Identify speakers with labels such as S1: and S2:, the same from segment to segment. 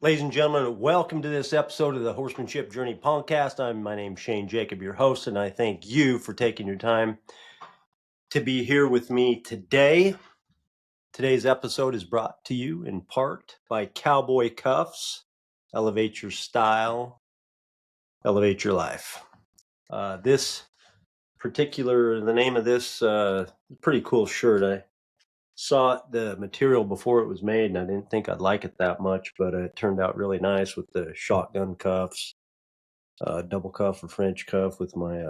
S1: Ladies and gentlemen, welcome to this episode of the Horsemanship Journey podcast. My name's Shane Jacob, your host, and I thank you for taking your time to be here with me today. Today's episode is brought to you in part by Cowboy Cuffs. Elevate your style, elevate your life. The name of this pretty cool shirt. I saw the material before it was made, and I didn't think I'd like it that much, but it turned out really nice with the shotgun cuffs, double cuff or French cuff with my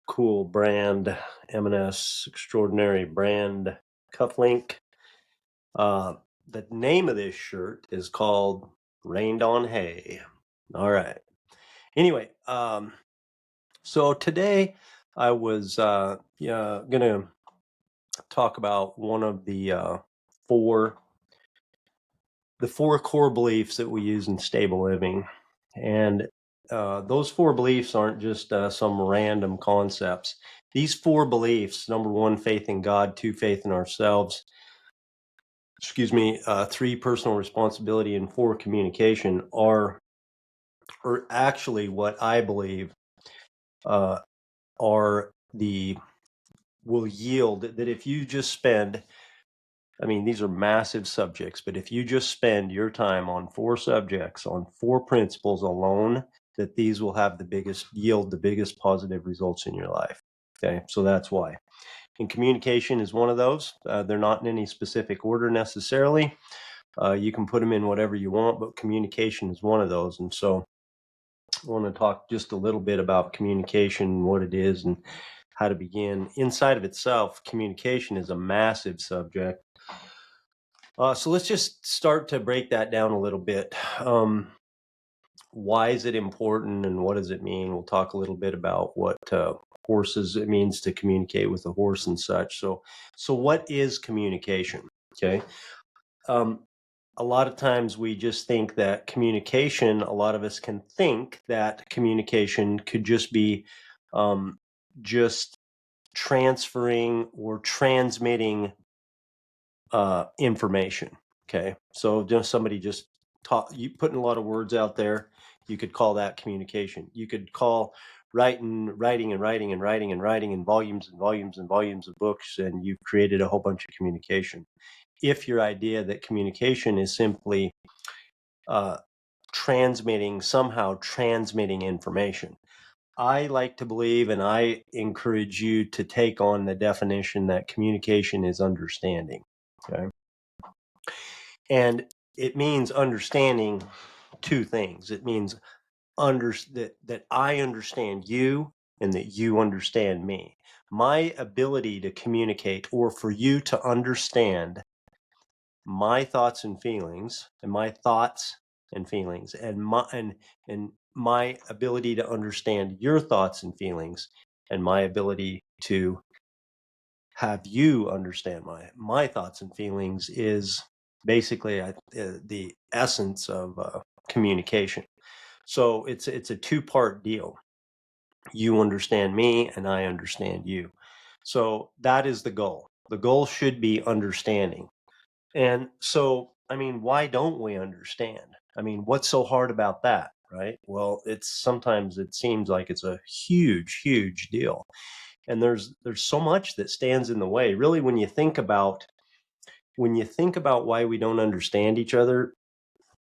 S1: cool brand M&S Extraordinary brand cuff link. The name of this shirt is called Rained on Hay. All right. Anyway, so today I was gonna talk about one of the four core beliefs that we use in stable living. And those four beliefs aren't just some random concepts. These four beliefs, number one, faith in God, two, faith in ourselves, three, personal responsibility, and four, communication, are actually what I believe will yield that if you just spend, these are massive subjects, but if you just spend your time on four subjects, on four principles alone, that these will have yield the biggest positive results in your life. Okay, so that's why. And communication is one of those. They're not in any specific order necessarily. You can put them in whatever you want, but communication is one of those. And so I want to talk just a little bit about communication, what it is, and how to begin. Inside of itself, communication is a massive subject. So let's just start to break that down a little bit. Why is it important and what does it mean? We'll talk a little bit about what horses it means to communicate with a horse and such. So what is communication? Okay. A lot of times we just think that communication, a lot of us can think that communication could just be just transferring or transmitting information. Okay, so just somebody just you putting a lot of words out there, you could call that communication. You could call writing and volumes and volumes of books, and you've created a whole bunch of communication. If your idea that communication is simply transmitting information, I like to believe, and I encourage you to take on the definition that communication is understanding. Okay. And it means understanding two things. It means that I understand you and that you understand me. My ability to communicate, or for you to understand my thoughts and feelings, and my thoughts and feelings, and my ability to understand your thoughts and feelings, and my ability to have you understand my thoughts and feelings, is basically the essence of communication. So it's a two-part deal. You understand me and I understand you. So that is the goal. The goal should be understanding. And so, why don't we understand? What's so hard about that, right? Well, sometimes it seems like it's a huge, huge deal. And there's so much that stands in the way. Really, when you think about why we don't understand each other,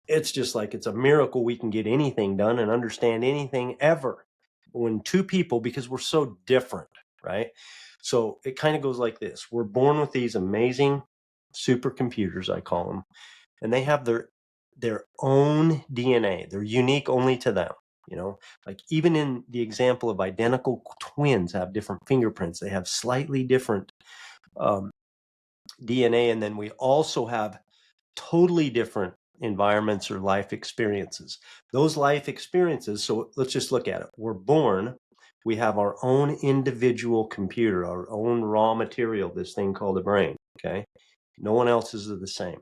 S1: it's just like it's a miracle we can get anything done and understand anything ever. When two people, because we're so different, right? So it kind of goes like this. We're born with these amazing supercomputers, I call them, and they have their own DNA. They're unique only to them. Like even in the example of identical twins have different fingerprints. They have slightly different DNA, and then we also have totally different environments or life experiences. Those life experiences, so let's just look at it. We're born, we have our own individual computer, our own raw material, this thing called the brain, okay? No one else is the same.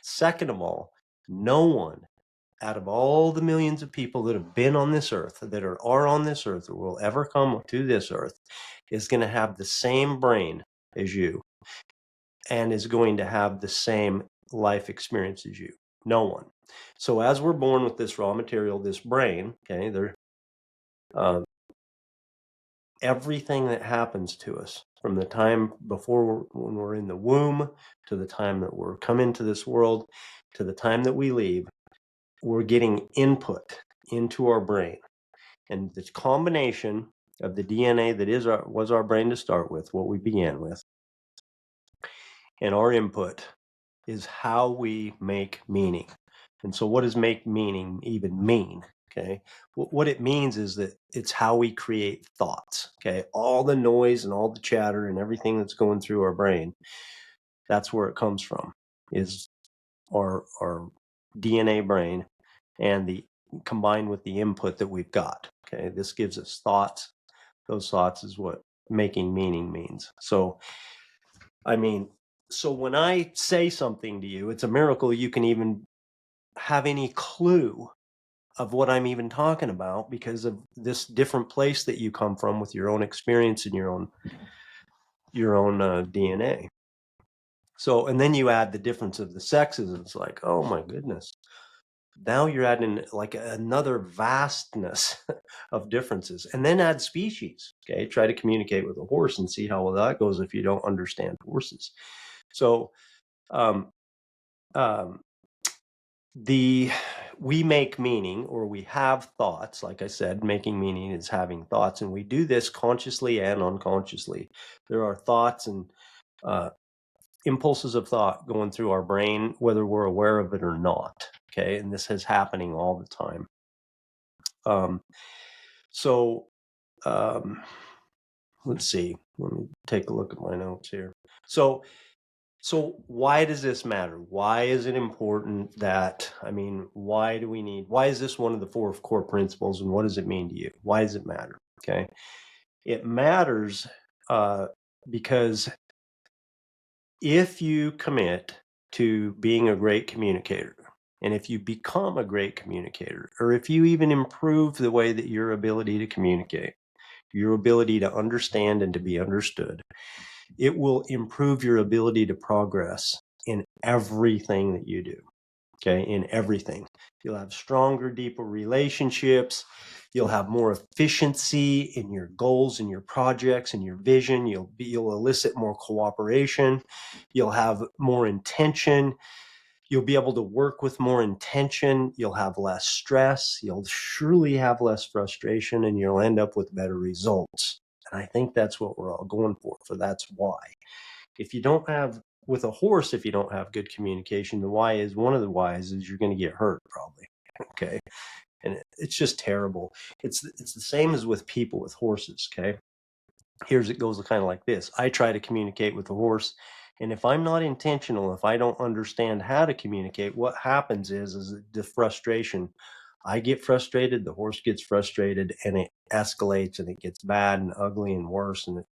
S1: Second of all, No one out of all the millions of people that have been on this earth, that are on this earth, or will ever come to this earth, is going to have the same brain as you and is going to have the same life experience as you. No one. So as we're born with this raw material, this brain, okay, uh, everything that happens to us from the time before when we're in the womb to the time that we're come into this world to the time that we leave, we're getting input into our brain. And this combination of the DNA that was our brain to start with, what we began with, and our input is how we make meaning. And so what does make meaning even mean? Okay. What it means is that it's how we create thoughts. Okay. All the noise and all the chatter and everything that's going through our brain, that's where it comes from, is our DNA brain and the combined with the input that we've got. Okay. This gives us thoughts. Those thoughts is what making meaning means. So, I mean, so when I say something to you, it's a miracle you can even have any clue of what I'm even talking about because of this different place that you come from with your own experience and your own DNA. So, and then you add the difference of the sexes. It's like, oh my goodness. Now you're adding like another vastness of differences, and then add species. Okay, try to communicate with a horse and see how well that goes if you don't understand horses. So, um, um, we make meaning, or we have thoughts. Like I said, making meaning is having thoughts, and we do this consciously and unconsciously. There are thoughts and impulses of thought going through our brain, whether we're aware of it or not. Okay, and this is happening all the time. Um, so let's see. Let me take a look at my notes here. So why does this matter? Why is it important that, why is this one of the 4 core principles, and what does it mean to you? Why does it matter? Okay. It matters because if you commit to being a great communicator, and if you become a great communicator, or if you even improve the way that your ability to communicate, your ability to understand and to be understood, it will improve your ability to progress in everything that you do. Okay, in everything. You'll have stronger, deeper relationships. You'll have more efficiency in your goals and your projects and your vision. You'll elicit more cooperation. You'll have more intention. You'll be able to work with more intention. You'll have less stress. You'll surely have less frustration, and you'll end up with better results. And I think that's what we're all going for. That's why. If you don't have, with a horse, if you don't have good communication, one of the whys is you're going to get hurt probably. Okay. And it's just terrible. It's the same as with people with horses. Okay. It goes kind of like this. I try to communicate with the horse, and if I'm not intentional, if I don't understand how to communicate, what happens is the frustration. I get frustrated, the horse gets frustrated, and it escalates, and it gets bad and ugly and worse, and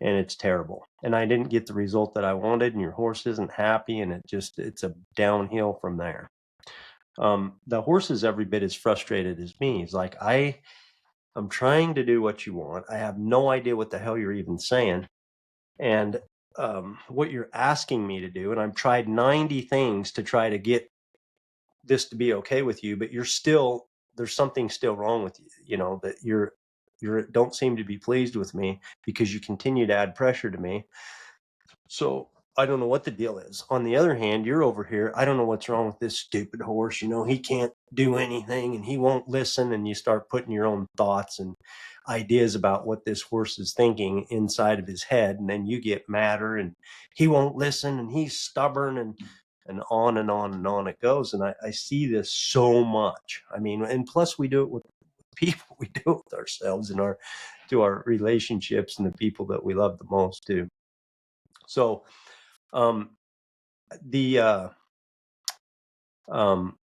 S1: it's terrible. And I didn't get the result that I wanted, and your horse isn't happy, and it's a downhill from there. The horse is every bit as frustrated as me. He's like, I'm trying to do what you want. I have no idea what the hell you're even saying. And what you're asking me to do, and I've tried 90 things to try to get this to be okay with you, but there's something still wrong with you, that you don't seem to be pleased with me because you continue to add pressure to me. So I don't know what the deal is. On the other hand, you're over here. I don't know what's wrong with this stupid horse. He can't do anything and he won't listen. And you start putting your own thoughts and ideas about what this horse is thinking inside of his head. And then you get madder and he won't listen and he's stubborn and on and on and on it goes. And I see this so much. And plus we do it with people. We do it with ourselves and to our relationships and the people that we love the most too. So, um, the uh, um,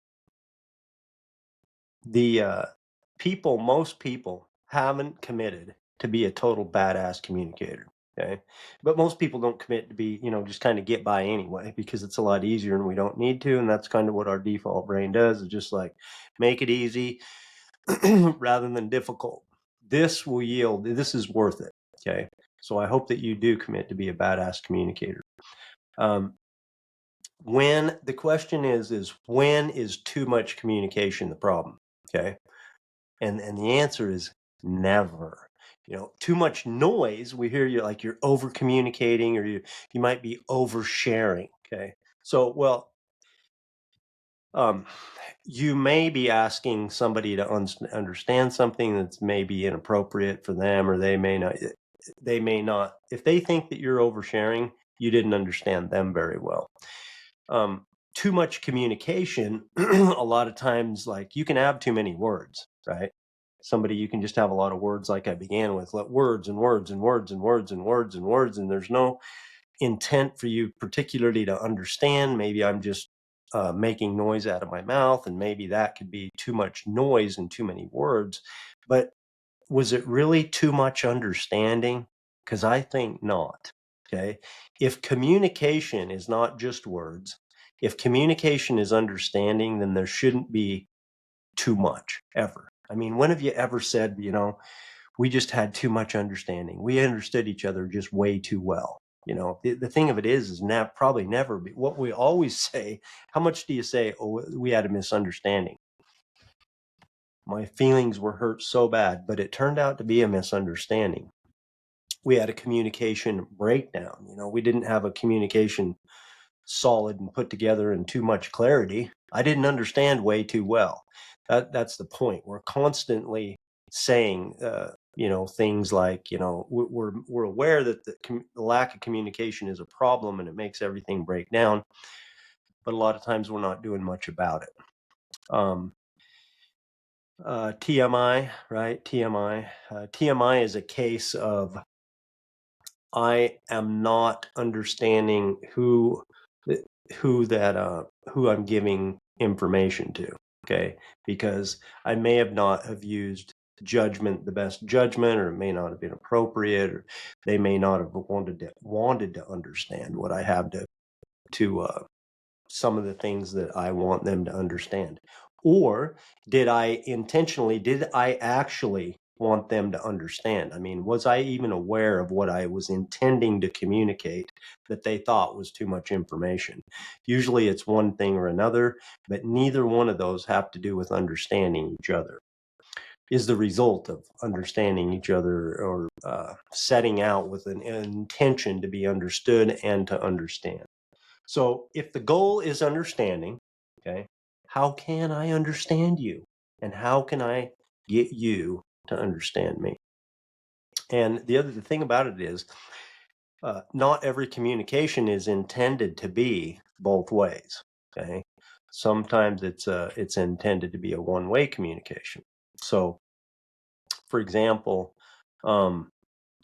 S1: most people haven't committed to be a total badass communicator. Okay. But most people don't commit to be, just kind of get by anyway because it's a lot easier and we don't need to. And that's kind of what our default brain does, is just like make it easy rather than difficult. This is worth it. Okay. So I hope that you do commit to be a badass communicator. Um, when the question is when is too much communication the problem? Okay. And the answer is never. Too much noise, we hear you like you're over communicating, or you might be oversharing. Okay. So, well, um, you may be asking somebody to understand something that's maybe inappropriate for them, or they may not, if they think that you're oversharing, you didn't understand them very well. Um, Too much communication, a lot of times, like you can have too many words, right? You can just have a lot of words, like I began with, like words and words and words and words and words and words, and there's no intent for you particularly to understand. Maybe I'm just making noise out of my mouth, and maybe that could be too much noise and too many words. But was it really too much understanding? Because I think not. Okay. If communication is not just words, if communication is understanding, then there shouldn't be too much ever. I mean, when have you ever said, we just had too much understanding? We understood each other just way too well. The thing of it is probably never be what we always say. How much do you say, oh, we had a misunderstanding? My feelings were hurt so bad, but it turned out to be a misunderstanding. We had a communication breakdown. We didn't have a communication solid and put together in too much clarity. I didn't understand way too well. That's the point. We're constantly saying, things like, we're aware that the lack of communication is a problem and it makes everything break down. But a lot of times we're not doing much about it. TMI, right? TMI. TMI is a case of I am not understanding who I'm giving information to. Okay, because I may have not have used the best judgment, or it may not have been appropriate, or they may not have wanted to understand what I have to some of the things that I want them to understand. Or did I actually want them to understand? I mean, was I even aware of what I was intending to communicate that they thought was too much information? Usually it's one thing or another, but neither one of those have to do with understanding each other. Is the result of understanding each other, or setting out with an intention to be understood and to understand. So if the goal is understanding, okay, how can I understand you? And how can I get you to understand me? And the thing about it is, not every communication is intended to be both ways. Okay, sometimes it's intended to be a one-way communication. So, for example, um,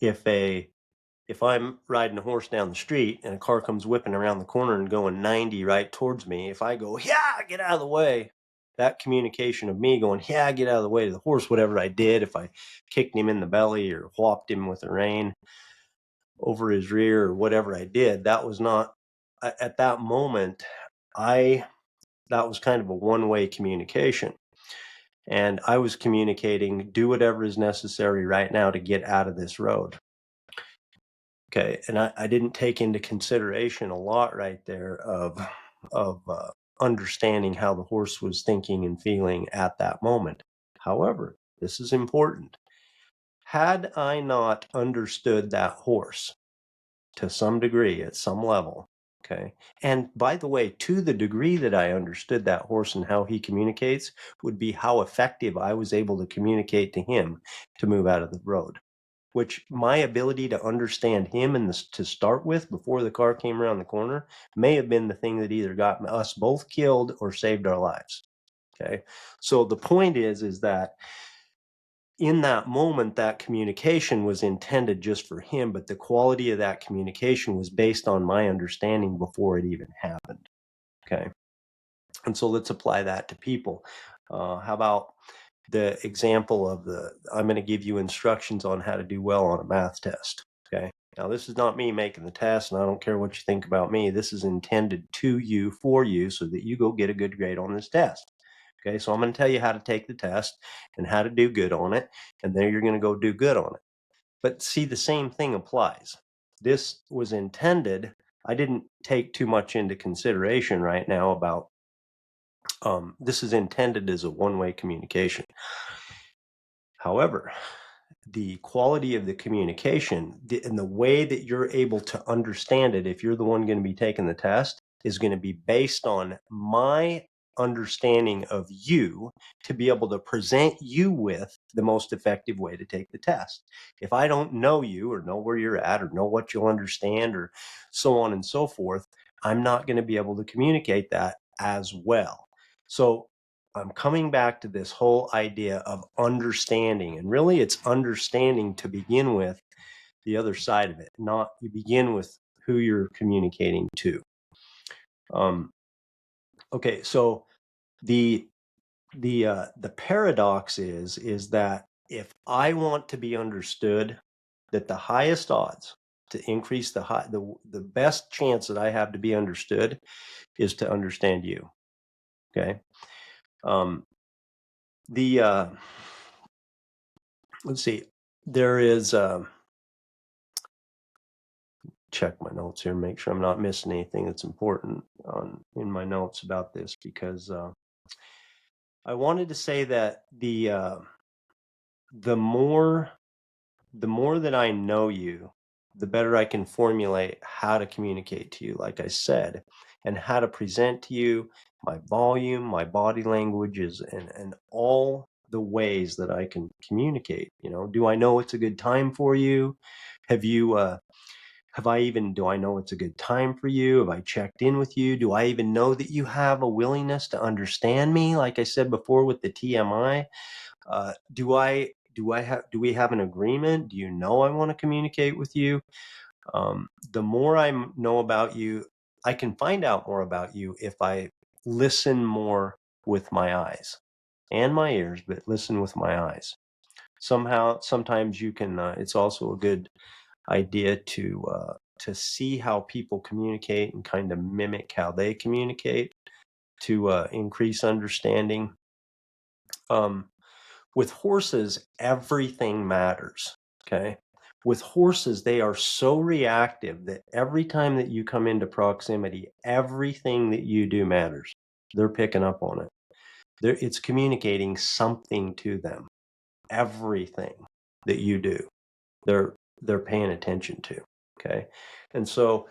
S1: if I'm riding a horse down the street and a car comes whipping around the corner and going 90 right towards me, if I go, yeah, get out of the way, that communication of me going, yeah, get out of the way to the horse, whatever I did, if I kicked him in the belly or whopped him with a rein over his rear or whatever I did, that was not, at that moment, that was kind of a one-way communication. And I was communicating, do whatever is necessary right now to get out of this road. Okay, and I didn't take into consideration a lot right there of understanding how the horse was thinking and feeling at that moment. However, this is important. Had I not understood that horse to some degree, at some level, okay, and by the way, to the degree that I understood that horse and how he communicates would be how effective I was able to communicate to him to move out of the road. Which my ability to understand him to start with before the car came around the corner may have been the thing that either got us both killed or saved our lives. Okay. So the point is that in that moment, that communication was intended just for him, but the quality of that communication was based on my understanding before it even happened. Okay. And so let's apply that to people. How about the example of I'm going to give you instructions on how to do well on a math test. Okay. Now, this is not me making the test, and I don't care what you think about me. This is intended to you, for you, so that you go get a good grade on this test. Okay, so I'm going to tell you how to take the test and how to do good on it, and then you're going to go do good on it. But see, the same thing applies. This was intended, I didn't take too much into consideration right now about this is intended as a one-way communication. However, the quality of the communication and the way that you're able to understand it, if you're the one going to be taking the test, is going to be based on my understanding of you to be able to present you with the most effective way to take the test. If I don't know you or know where you're at or know what you'll understand or so on and so forth, I'm not going to be able to communicate that as well. So I'm coming back to this whole idea of understanding, and really it's understanding to begin with the other side of it, not you begin with who you're communicating to. Okay, so the paradox is that if I want to be understood, that the highest odds to increase the best chance that I have to be understood is to understand you. Okay. The let's see, there is check my notes here, make sure I'm not missing anything that's important in my notes about this, because I wanted to say that the more that I know you, the better I can formulate how to communicate to you, like I said, and how to present to you my volume, my body languages, and all the ways that I can communicate. Do I know it's a good time for you? Have you do I know it's a good time for you? Have I checked in with you? Do I even know that you have a willingness to understand me? Like I said before with the TMI, do we have an agreement? Do you know I want to communicate with you? The more I know about you, I can find out more about you if I listen more with my eyes and my ears, but listen with my eyes. Sometimes you can, it's also a good idea to see how people communicate and kind of mimic how they communicate to increase understanding. With horses, everything matters. Okay. With horses, they are so reactive that every time that you come into proximity, everything that you do matters. They're picking up on it. It's communicating something to them. Everything that you do, they're paying attention to. Okay. And so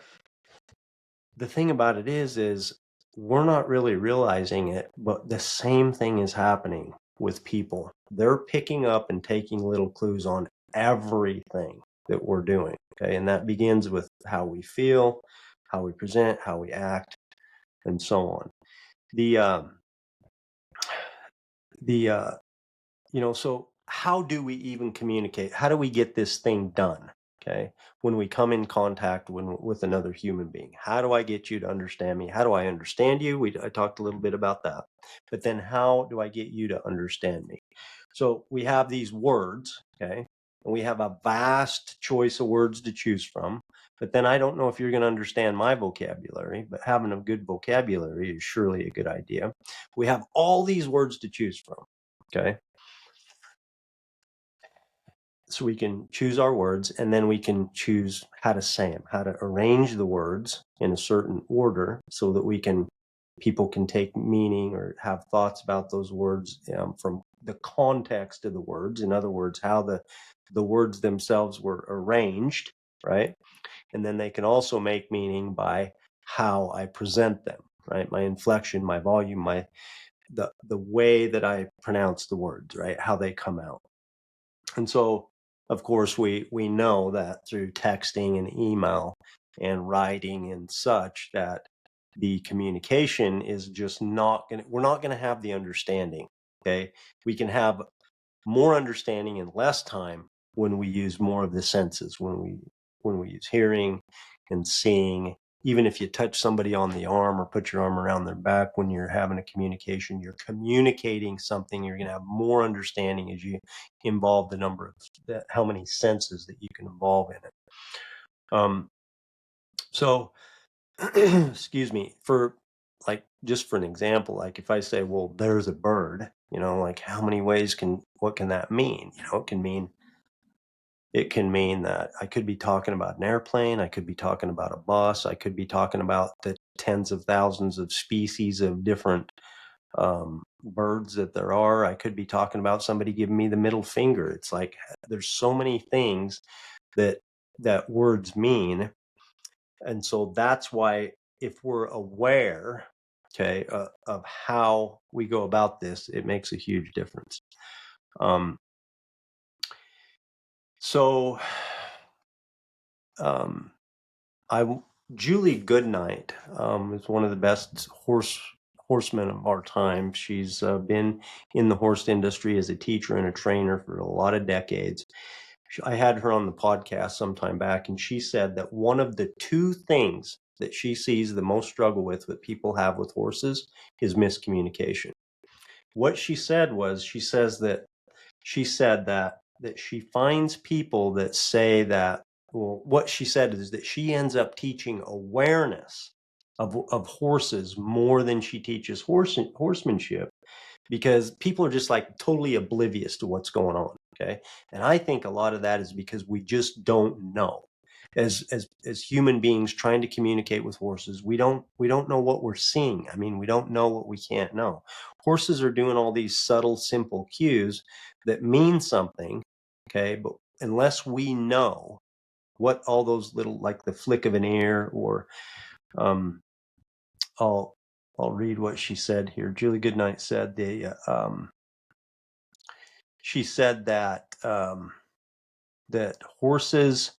S1: the thing about it is we're not really realizing it, but the same thing is happening with people. They're picking up and taking little clues on everything that we're doing. Okay. And that begins with how we feel, how we present, how we act, and so on. The, so how do we even communicate? How do we get this thing done? Okay. When we come in contact with another human being, how do I get you to understand me? How do I understand you? I talked a little bit about that, but then how do I get you to understand me? So we have these words, okay, and we have a vast choice of words to choose from. But then I don't know if you're going to understand my vocabulary, but having a good vocabulary is surely a good idea. We have all these words to choose from, okay? So we can choose our words, and then we can choose how to say them, how to arrange the words in a certain order so that people can take meaning or have thoughts about those words from the context of the words. In other words, how the words themselves were arranged, right? And then they can also make meaning by how I present them, right? My inflection, my volume, the way that I pronounce the words, right? How they come out. And so, of course, we know that through texting and email and writing and such, that the communication is just we're not going to have the understanding. Okay. We can have more understanding in less time when we use more of the senses, when we use hearing and seeing. Even if you touch somebody on the arm or put your arm around their back when you're having a communication, you're communicating something. You're going to have more understanding as you involve how many senses that you can involve in it. Um, so, excuse me, for like, just for an example, like if I say, well, there's a bird, like how many ways what can that mean? It can mean that I could be talking about an airplane, I could be talking about a bus, I could be talking about the tens of thousands of species of different birds that there are. I could be talking about somebody giving me the middle finger. It's like there's so many things that words mean, and so that's why if we're aware, okay, of how we go about this, it makes a huge difference. Um, so, um, I Julie Goodnight is one of the best horsemen of our time. She's been in the horse industry as a teacher and a trainer for a lot of decades. I had her on the podcast some time back, and she said that one of the two things that she sees the most struggle with people have with horses is miscommunication. What she said was, she said that she finds people that say that, well, what she said is that she ends up teaching awareness of horses more than she teaches horsemanship, because people are just like totally oblivious to what's going on. Okay. And I think a lot of that is because we just don't know. As human beings trying to communicate with horses, we don't know what we're seeing. I mean, we don't know what we can't know. Horses are doing all these subtle, simple cues that mean something. Okay. But unless we know what all those little, like the flick of an ear, or um, I'll I'll read what she said here. Julie Goodnight said she said that horses,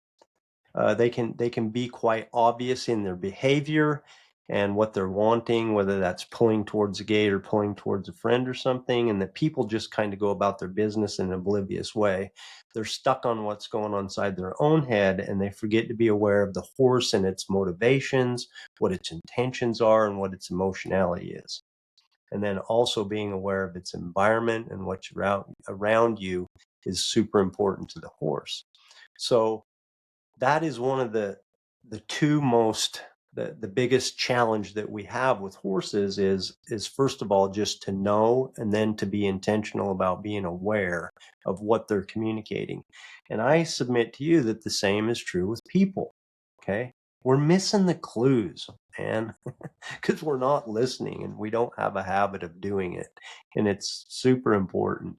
S1: they can be quite obvious in their behavior and what they're wanting, whether that's pulling towards a gate or pulling towards a friend or something, and that people just kind of go about their business in an oblivious way. They're stuck on what's going on inside their own head, and they forget to be aware of the horse and its motivations, what its intentions are, and what its emotionality is. And then also being aware of its environment and what's around you is super important to the horse. So that is one of the two most the biggest challenge that we have with horses is first of all just to know, and then to be intentional about being aware of what they're communicating. And I submit to you that the same is true with people. Okay, we're missing the clues, man, because we're not listening and we don't have a habit of doing it, and it's super important.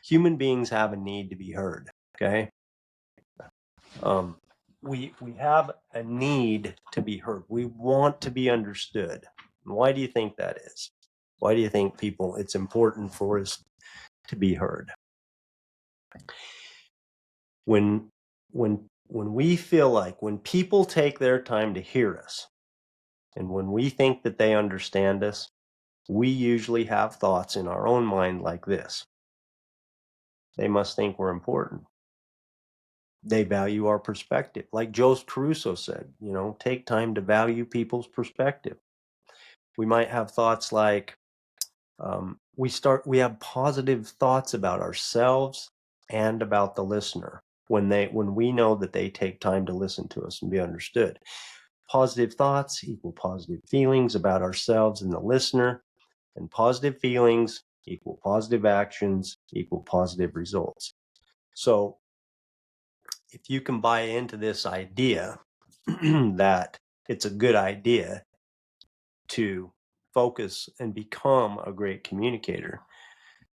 S1: Human beings have a need to be heard. Okay. um, we have a need to be heard. We want to be understood. Why do you think that is? Why do you think it's important for us to be heard? When we feel like, when people take their time to hear us, and when we think that they understand us, we usually have thoughts in our own mind like this: they must think we're important. They value our perspective. Like Joe Caruso said, take time to value people's perspective. We might have thoughts like, we have positive thoughts about ourselves and about the listener when we know that they take time to listen to us and be understood. Positive thoughts equal positive feelings about ourselves and the listener, and positive feelings equal positive actions equal positive results. So if you can buy into this idea that it's a good idea to focus and become a great communicator,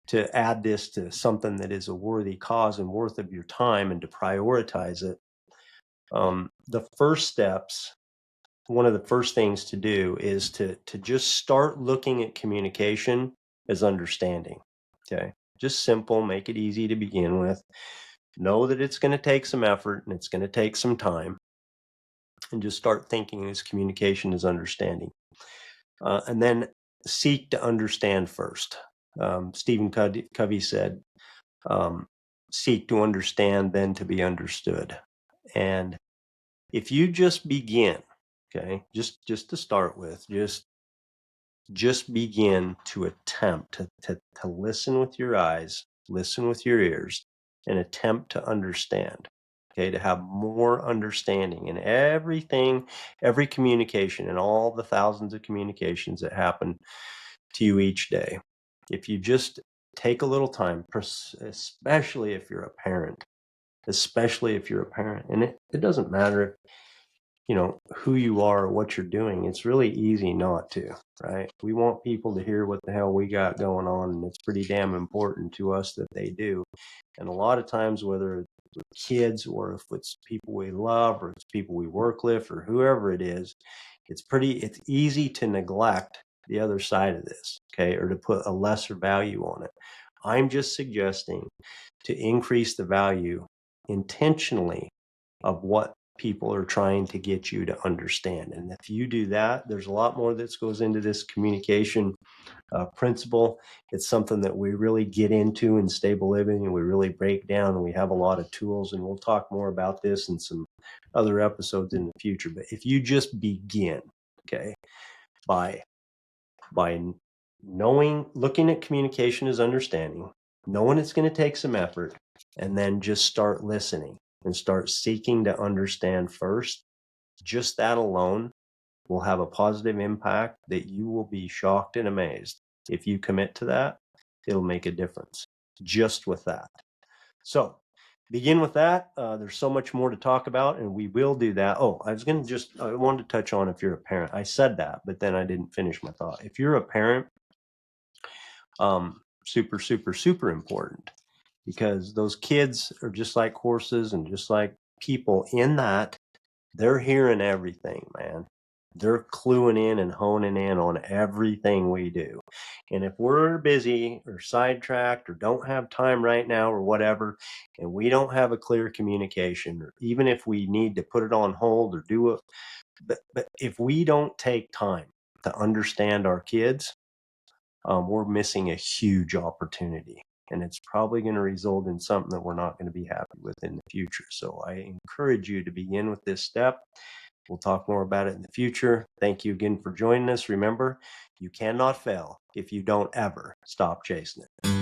S1: to add this to something that is a worthy cause and worth of your time, and to prioritize it, the first steps, one of the first things to do is to just start looking at communication as understanding. Okay. Just simple, make it easy to begin with. Know that it's going to take some effort and it's going to take some time, and just start thinking as communication as understanding. And then seek to understand first. Stephen Covey said, seek to understand, then to be understood. And if you just begin, okay, just to start with, just begin to attempt to listen with your eyes, listen with your ears, and attempt to understand. okay, to have more understanding in everything, every communication, and all the thousands of communications that happen to you each day. If you just take a little time, especially if you're a parent, and it doesn't matter who you are or what you're doing. It's really easy not to, right? We want people to hear what the hell we got going on, and it's pretty damn important to us that they do. And a lot of times, whether it's with kids or if it's people we love or it's people we work with or whoever it is, it's easy to neglect the other side of this, okay, or to put a lesser value on it. I'm just suggesting to increase the value intentionally of what people are trying to get you to understand. And if you do that, there's a lot more that goes into this communication principle. It's something that we really get into in stable living, and we really break down, and we have a lot of tools, and we'll talk more about this in some other episodes in the future. But if you just begin, okay, by looking at communication as understanding, knowing it's going to take some effort, and then just start listening and start seeking to understand first, just that alone will have a positive impact that you will be shocked and amazed. If you commit to that, it'll make a difference just with that. So begin with that. There's so much more to talk about, and we will do that. Oh, I wanted to touch on if you're a parent. I said that, but then I didn't finish my thought. If you're a parent, super, super, super important, because those kids are just like horses and just like people in that they're hearing everything, man. They're cluing in and honing in on everything we do. And if we're busy or sidetracked or don't have time right now or whatever, and we don't have a clear communication, or even if we need to put it on hold or do it, but if we don't take time to understand our kids, we're missing a huge opportunity. And it's probably going to result in something that we're not going to be happy with in the future. So I encourage you to begin with this step. We'll talk more about it in the future. Thank you again for joining us. Remember, you cannot fail if you don't ever stop chasing it.